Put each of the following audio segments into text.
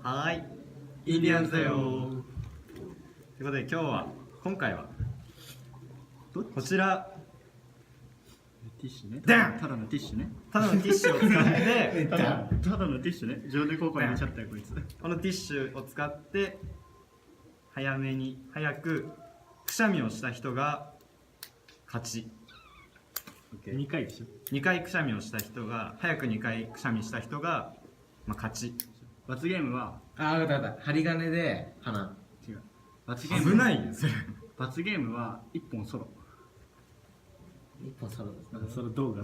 はーい、インディアンズだよー。ということで今回はこちらティッシュね。ダンただのティッシュね。ただのティッシュを使ってただのティッシュね。上下効果入れちゃったよこいつ。このティッシュを使って早くくしゃみをした人が勝ち。2回でしょ。2回くしゃみをした人が早く2回くしゃみした人が、勝ち。罰ゲームはあー、わかったわかった。針金で鼻。違う。罰ゲーム危ないよそれ。罰ゲームは1本ソロ。一本ソロです。ソロ動画。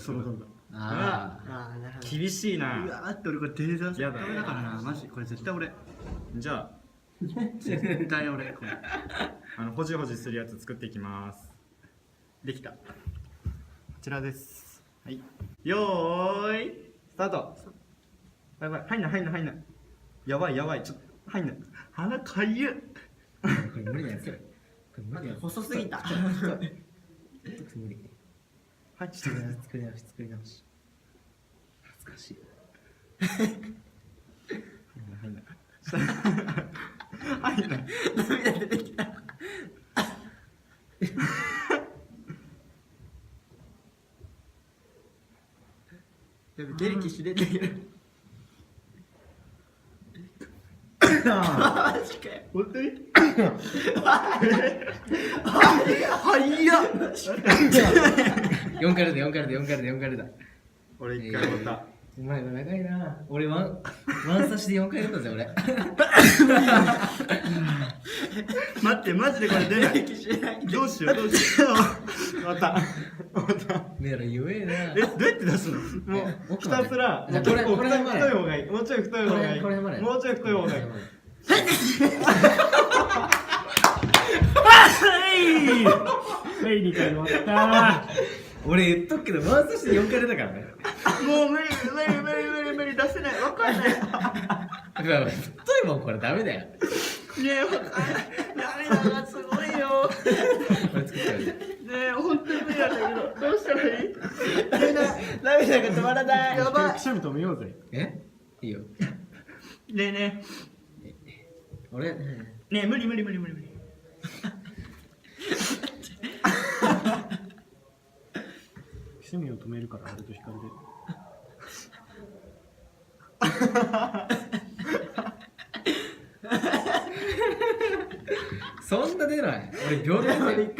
ああ、なるほど。厳しいうな。わーって俺これデータやだダメだからな。マジこれ絶対俺。じゃあ絶対俺これ。ほじほじするやつ作っていきます。できた。こちらです。はい、よーい。スタート。やばい、入んないやばい、ちょっと入んない。鼻かゆっ。あ。これ無理なやつ。これ無理なやつ。細すぎた。無理。はい、ちょっ作り直し。恥ずかしい。入んない入んない。涙出てきた。出る気し出てる。マジかよ。本当に？4回だ。俺一回終わった。お前長いな。俺ワン差しで4回出たぜ、俺。待ってマジでこれ出ない。どうしよう。終わった。目ら弱えな。どうやって出すの？もうひたすらじゃあこれ太いまで方がいい。もうちょい太い方がいい。これまでもうちょい太い方がいい。はい、2回終わった俺言っとくけど、ワン差しで4回出たからね。もう無理出せない。わかんない。太いもんこれダメだよ。ねえ、涙がすごいよ。これ作ってやる。ねえ、本当に無理なんだけど、どうしたらいい？涙が止まらない。やばい。くしゃみ止めようぜ。えいいよ。ねえね俺、え、ねえ、無理。くしゃみを止めるから俺と光で。そんな出ない。俺秒で出ない。ね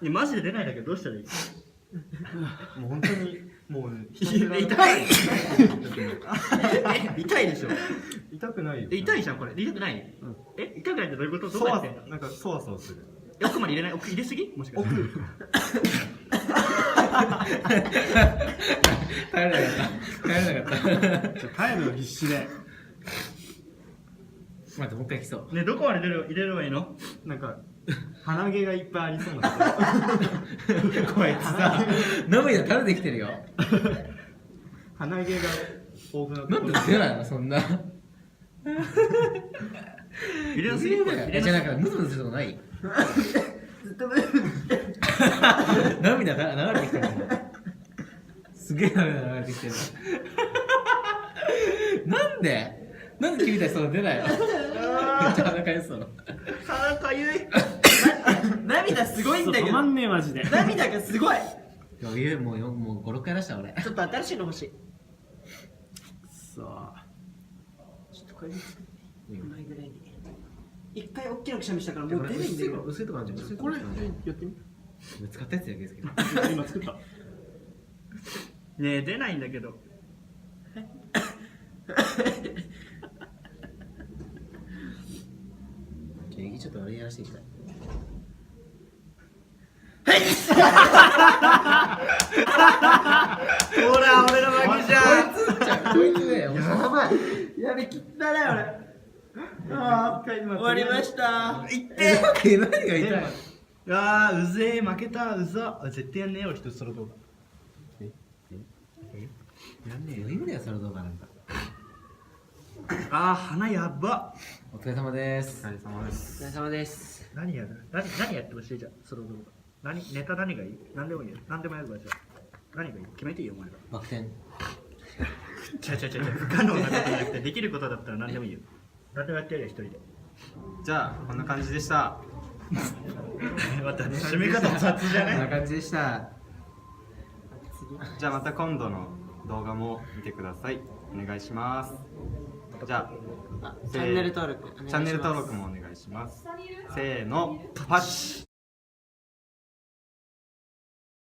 え、マジで出ないんだけど、どうしたらいい？もう本当にもう痛いでしょ。痛くないよ。痛いじゃんこれ。痛くない？痛くないってどういうこと？どそうわやってんの？なんかそわそわする。奥まで入れない？奥入れすぎ？もしかして。帰れなかった。耐えるの必死で。待って、もう一回来そう。ねえ、どこまで入れればいいの？なんか鼻毛がいっぱいありそうなとこ。こいつさ、涙垂れてきてるよ。鼻毛が豊富なとなんこで出ないの、そんな。入れなすぎ？これ入れじゃあななんかムズムズするとこないずっと無理。涙流れてきてるもん。すげえ涙流れてきてる。なんで君たちそんな出ないの？めっちゃ鼻かゆそう。鼻かゆい。涙すごいんだけど。んねえマジで。涙がすごい。余裕もう5、6回出した俺。ちょっと新しいの欲しい。さあちょっとこれうまいぐらいに。一回大きなくしゃみしたからもう出ないんだけど。薄いとこあるじゃん。これやってみ。使ったやつやけど。今作った。ねえ、出ないんだけど。ちょっと俺やらせていきたい。ほら、俺の負けじゃん。こいつね、やばい。やりきったね俺。ああ、終わりました。いって何が痛い？あー、うぜえ、負けた、うざ。絶対やんねえよ、俺一つソロ動画。やんねえよ、意味だよ、その動画なんか。あー、鼻やば。お疲れ様です。お疲れ様です。お疲れ様です。何やってほしいじゃん、ソロ動画。ネタ何がいい？何でもいいよ。何でもやるわじゃあ。何がいい？決めていいよお前が。バク転。違う不可能なことじゃなくてできることだったら何でもいいよ。何でもやってやるよ一人で。じゃあこんな感じでした。また締め方雑じゃね？こんな感じでした。じゃあまた今度の動画も見てください。お願いします。じゃあチャンネル登録お願いします。チャンネル登録もお願いします。せーの、パチ。